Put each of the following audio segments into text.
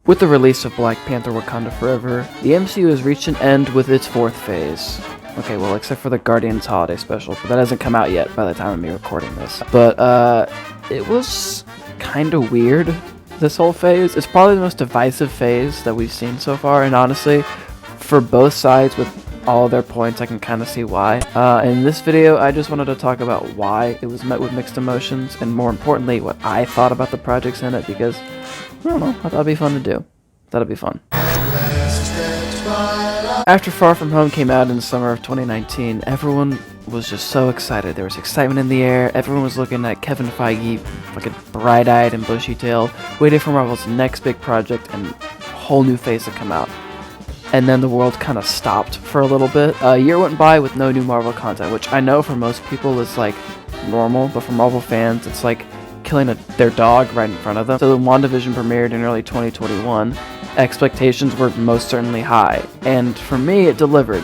With the release of Black Panther: Wakanda Forever, the MCU has reached an end with its fourth phase. Okay, well, except for the Guardians Holiday Special, but that hasn't come out yet by the time of me recording this. But, it was kinda weird, this whole phase. It's probably the most divisive phase that we've seen so far, and honestly, for both sides with all of their points, I can kind of see why. In this video, I just wanted to talk about why it was met with mixed emotions, and more importantly, what I thought about the projects in it, because, I don't know, I thought it'd be fun to do. Thought it'd be fun. After Far From Home came out in the summer of 2019, everyone was just so excited. There was excitement in the air. Everyone was looking at Kevin Feige, fucking bright-eyed and bushy-tailed, waiting for Marvel's next big project and a whole new phase to come out. And then the world kind of stopped for a little bit. A year went by with no new Marvel content, which I know for most people is like normal, but for Marvel fans, it's like killing their dog right in front of them. So when WandaVision premiered in early 2021, expectations were most certainly high, and for me it delivered.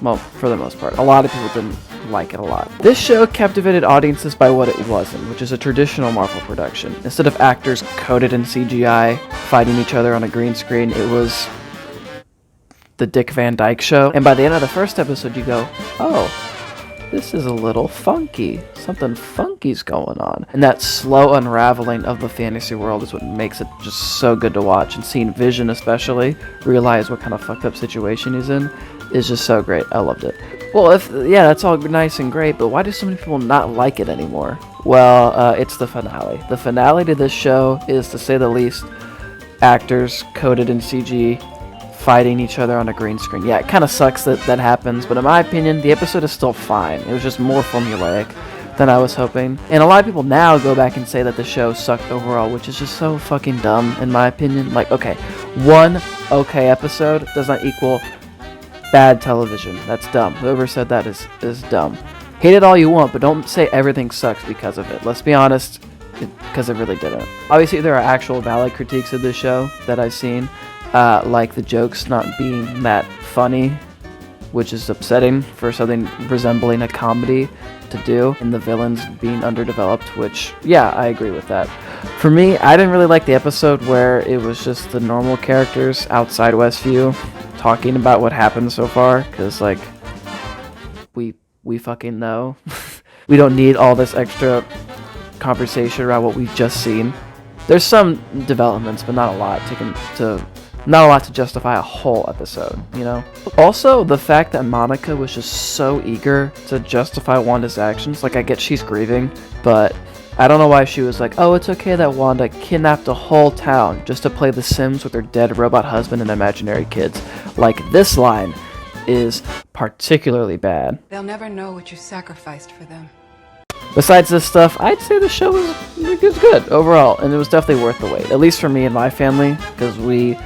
Well, for the most part. A lot of people didn't like it a lot. This show captivated audiences by what it wasn't, which is a traditional Marvel production. Instead of actors coded in CGI fighting each other on a green screen, it was the Dick Van Dyke Show. And by the end of the first episode you go, oh, this is a little funky. Something funky's going on. And that slow unraveling of the fantasy world is what makes it just so good to watch. And seeing Vision especially realize what kind of fucked up situation he's in is just so great. I loved it. Well, yeah, that's all nice and great, but why do so many people not like it anymore? Well, it's the finale. The finale to this show is, to say the least, actors coded in CG fighting each other on a green screen. Yeah, it kind of sucks that that happens, but in my opinion, the episode is still fine. It was just more formulaic than I was hoping. And a lot of people now go back and say that the show sucked overall, which is just so fucking dumb, in my opinion. Like, okay, one okay episode does not equal bad television. That's dumb. Whoever said that is dumb. Hate it all you want, but don't say everything sucks because of it. Let's be honest, because it really didn't. Obviously, there are actual valid critiques of this show that I've seen. Like the jokes not being that funny, which is upsetting for something resembling a comedy to do, and the villains being underdeveloped, which, yeah, I agree with that. For me, I didn't really like the episode where it was just the normal characters outside Westview talking about what happened so far, because, like, we fucking know. We don't need all this extra conversation around what we've just seen. There's some developments, but not a lot to justify a whole episode, you know? Also, the fact that Monica was just so eager to justify Wanda's actions, like, I get she's grieving, but I don't know why she was like, oh, it's okay that Wanda kidnapped a whole town just to play The Sims with her dead robot husband and imaginary kids. Like, this line is particularly bad. They'll never know what you sacrificed for them. Besides this stuff, I'd say the show was good overall, and it was definitely worth the wait. At least for me and my family, because we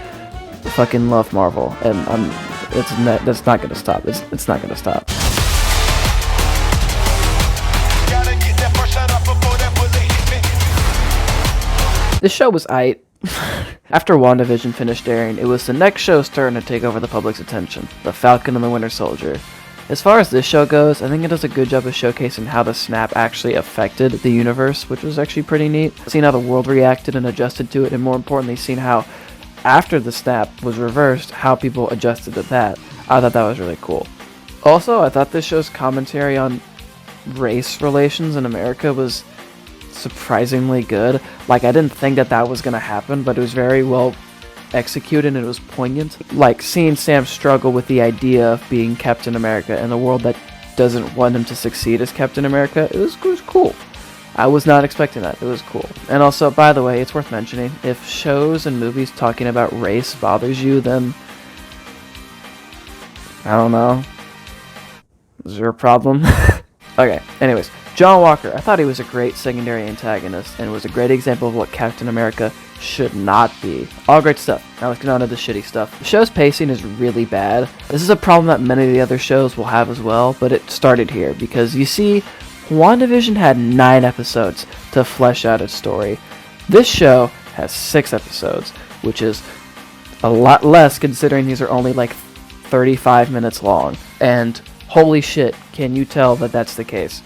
fucking love Marvel, and that's not gonna stop. It's not gonna stop. This show was aight. After WandaVision finished airing, it was the next show starting to take over the public's attention, The Falcon and the Winter Soldier. As far as this show goes, I think it does a good job of showcasing how the snap actually affected the universe, which was actually pretty neat. Seeing how the world reacted and adjusted to it, and more importantly, seeing how after the snap was reversed, how people adjusted to that. I thought that was really cool. Also, I thought this show's commentary on race relations in America was surprisingly good. Like, I didn't think that was gonna happen, but it was very well executed and it was poignant. Like, seeing Sam struggle with the idea of being Captain America in a world that doesn't want him to succeed as Captain America, it was cool. I was not expecting that. It was cool. And also, by the way, it's worth mentioning, if shows and movies talking about race bothers you, then I don't know. Is there a problem? Okay, anyways, John Walker. I thought he was a great secondary antagonist and was a great example of what Captain America should not be. All great stuff. Now let's get on to the shitty stuff. The show's pacing is really bad. This is a problem that many of the other shows will have as well, but it started here because, you see, WandaVision had 9 episodes to flesh out its story. This show has 6 episodes, which is a lot less considering these are only like 35 minutes long. And holy shit, can you tell that that's the case?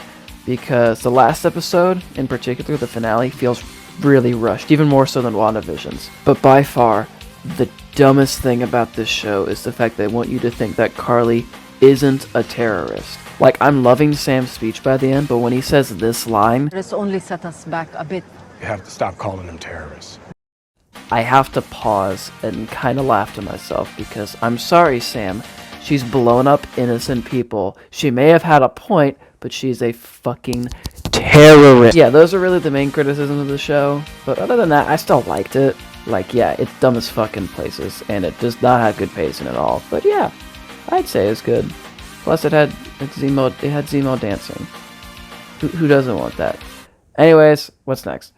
Because the last episode, in particular the finale, feels really rushed, even more so than WandaVision's. But by far, The dumbest thing about this show is the fact they want you to think that Carly isn't a terrorist. Like, I'm loving Sam's speech by the end, but when he says this line, It's only set us back a bit. You have to stop calling them terrorists. I have to pause and kind of laugh to myself because I'm sorry, Sam. She's blown up innocent people. She may have had a point, but she's a fucking terrorist. Yeah, those are really the main criticisms of the show. But other than that, I still liked it. Like, yeah, it's dumb as fucking places, and it does not have good pacing at all. But yeah, I'd say it's good. Plus, it had Zemo dancing. Who doesn't want that? Anyways, what's next?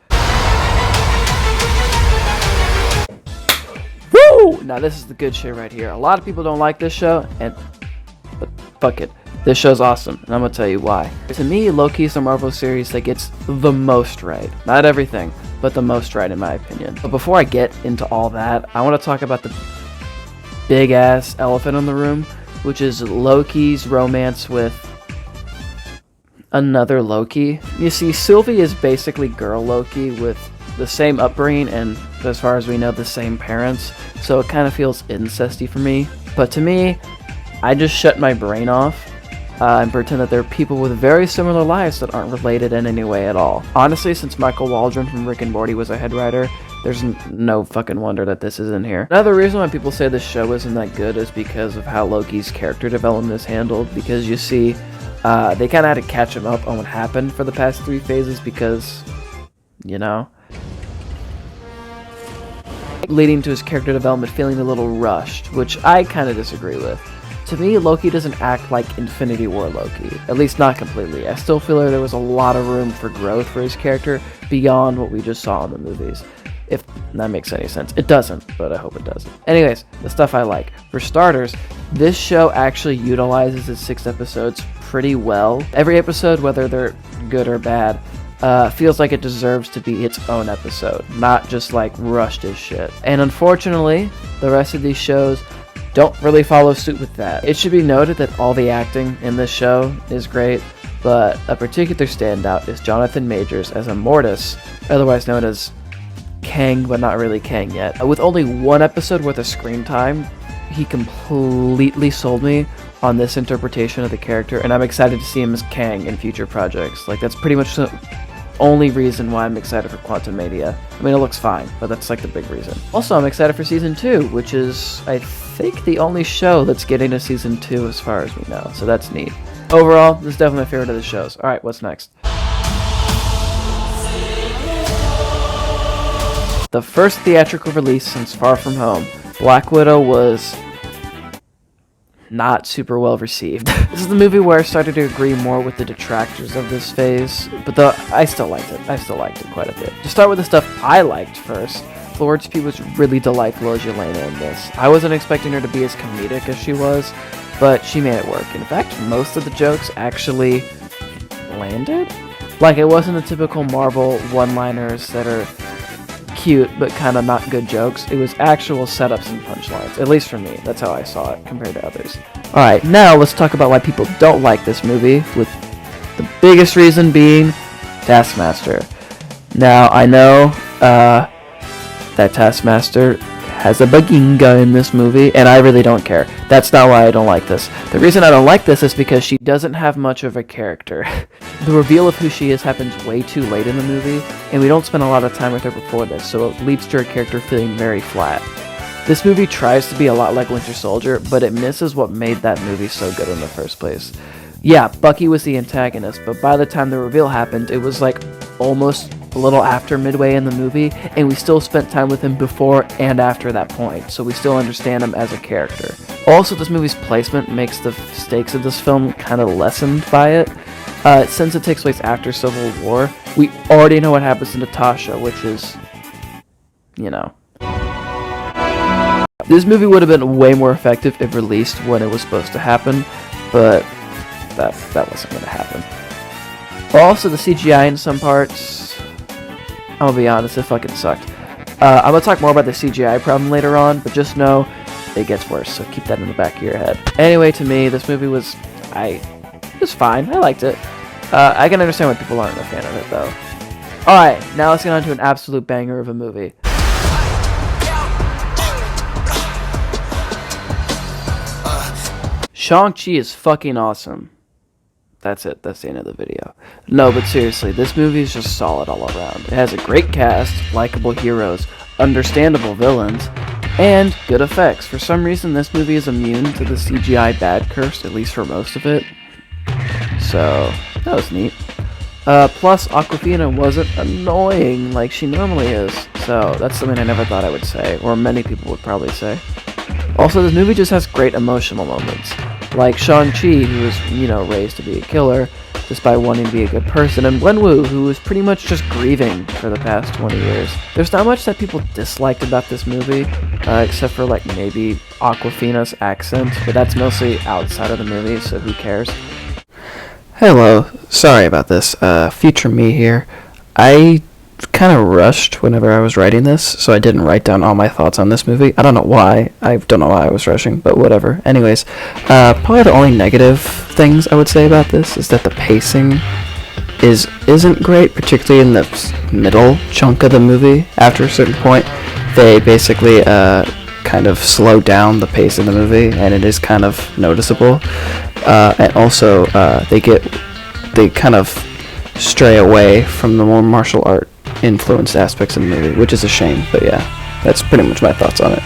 Woo! Now this is the good shit right here. A lot of people don't like this show, but fuck it. This show's awesome, and I'm gonna tell you why. To me, Loki's the Marvel series that gets the most right. Not everything, but the most right in my opinion. But before I get into all that, I want to talk about the big-ass elephant in the room, which is Loki's romance with another Loki. You see, Sylvie is basically girl Loki with the same upbringing and, as far as we know, the same parents, so it kind of feels incesty for me. But to me, I just shut my brain off and pretend that there are people with very similar lives that aren't related in any way at all. Honestly, since Michael Waldron from Rick and Morty was a head writer, there's no fucking wonder that this is in here. Another reason why people say this show isn't that good is because of how Loki's character development is handled, because you see, they kind of had to catch him up on what happened for the past 3 phases because, you know, leading to his character development feeling a little rushed, which I kind of disagree with. To me, Loki doesn't act like Infinity War Loki, at least not completely. I still feel like there was a lot of room for growth for his character beyond what we just saw in the movies. If that makes any sense. It doesn't, but I hope it doesn't. Anyways, the stuff I like. For starters, this show actually utilizes its 6 episodes pretty well. Every episode, whether they're good or bad, feels like it deserves to be its own episode, not just like rushed as shit. And unfortunately, the rest of these shows don't really follow suit with that. It should be noted that all the acting in this show is great, but a particular standout is Jonathan Majors as Immortus, otherwise known as Kang, but not really Kang yet. With only 1 episode worth of screen time, he completely sold me on this interpretation of the character, and I'm excited to see him as Kang in future projects. Like, that's pretty much the only reason why I'm excited for Quantumania. I mean, it looks fine, but that's like the big reason. Also, I'm excited for Season 2, which is, I think, the only show that's getting a Season 2 as far as we know, so that's neat. Overall, this is definitely my favorite of the shows. Alright, what's next? The first theatrical release since Far From Home, Black Widow was not super well received. This is the movie where I started to agree more with the detractors of this phase, but I still liked it. I still liked it quite a bit. To start with the stuff I liked first, Florence Pugh was really delightful as Yelena in this. I wasn't expecting her to be as comedic as she was, but she made it work. In fact, most of the jokes actually landed. Like, it wasn't the typical Marvel one-liners that are cute but kind of not good jokes. It was actual setups and punchlines, at least for me. That's how I saw it compared to others. Alright, now let's talk about why people don't like this movie, with the biggest reason being Taskmaster. Now, I know that Taskmaster has a Baginga in this movie, and I really don't care. That's not why I don't like this. The reason I don't like this is because she doesn't have much of a character. The reveal of who she is happens way too late in the movie, and we don't spend a lot of time with her before this, so it leads to her character feeling very flat. This movie tries to be a lot like Winter Soldier, but it misses what made that movie so good in the first place. Yeah, Bucky was the antagonist, but by the time the reveal happened, it was like almost a little after midway in the movie, and we still spent time with him before and after that point, so we still understand him as a character. Also, this movie's placement makes the stakes of this film kind of lessened by it. Since it takes place after Civil War, we already know what happens to Natasha, which is, you know. This movie would have been way more effective if released when it was supposed to happen, but that wasn't going to happen. Also, the CGI in some parts, I'm going to be honest, it fucking sucked. I'm going to talk more about the CGI problem later on, but just know it gets worse, so keep that in the back of your head. Anyway, to me, this movie was fine. I liked it. I can understand why people aren't a fan of it, though. Alright, now let's get on to an absolute banger of a movie. Shang-Chi is fucking awesome. That's it. That's the end of the video. No, but seriously, this movie is just solid all around. It has a great cast, likable heroes, understandable villains, and good effects. For some reason, this movie is immune to the CGI bad curse, at least for most of it. So, that was neat. Plus, Awkwafina wasn't annoying like she normally is. So, that's something I never thought I would say, or many people would probably say. Also, this movie just has great emotional moments. Like Shang-Chi, who was, raised to be a killer, just by wanting to be a good person, and Wenwu, who was pretty much just grieving for the past 20 years. There's not much that people disliked about this movie, except for, maybe Awkwafina's accent, but that's mostly outside of the movie, so who cares? Hello, sorry about this, future me here. I kind of rushed whenever I was writing this, so I didn't write down all my thoughts on this movie. I don't know why. I don't know why I was rushing, but whatever. Anyways, probably the only negative things I would say about this is that the pacing isn't great, particularly in the middle chunk of the movie. After a certain point, they basically kind of slow down the pace of the movie, and it is kind of noticeable. And also, they kind of stray away from the more martial art influenced aspects of the movie, which is a shame, but yeah, that's pretty much my thoughts on it.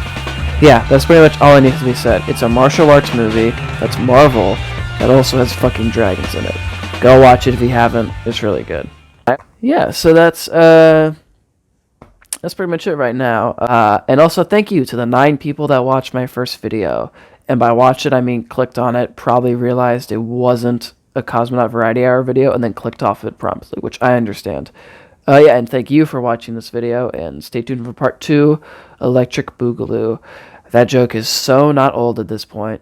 Yeah, that's pretty much all that needs to be said. It's a martial arts movie that's Marvel that also has fucking dragons in it. Go watch it if you haven't. It's really good. Yeah, so that's pretty much it right now. And also thank you to the 9 people that watched my first video. And by watched it, I mean clicked on it, probably realized it wasn't a Cosmonaut Variety Hour video, and then clicked off it promptly, which I understand. Yeah, and thank you for watching this video, and stay tuned for part 2, Electric Boogaloo. That joke is so not old at this point.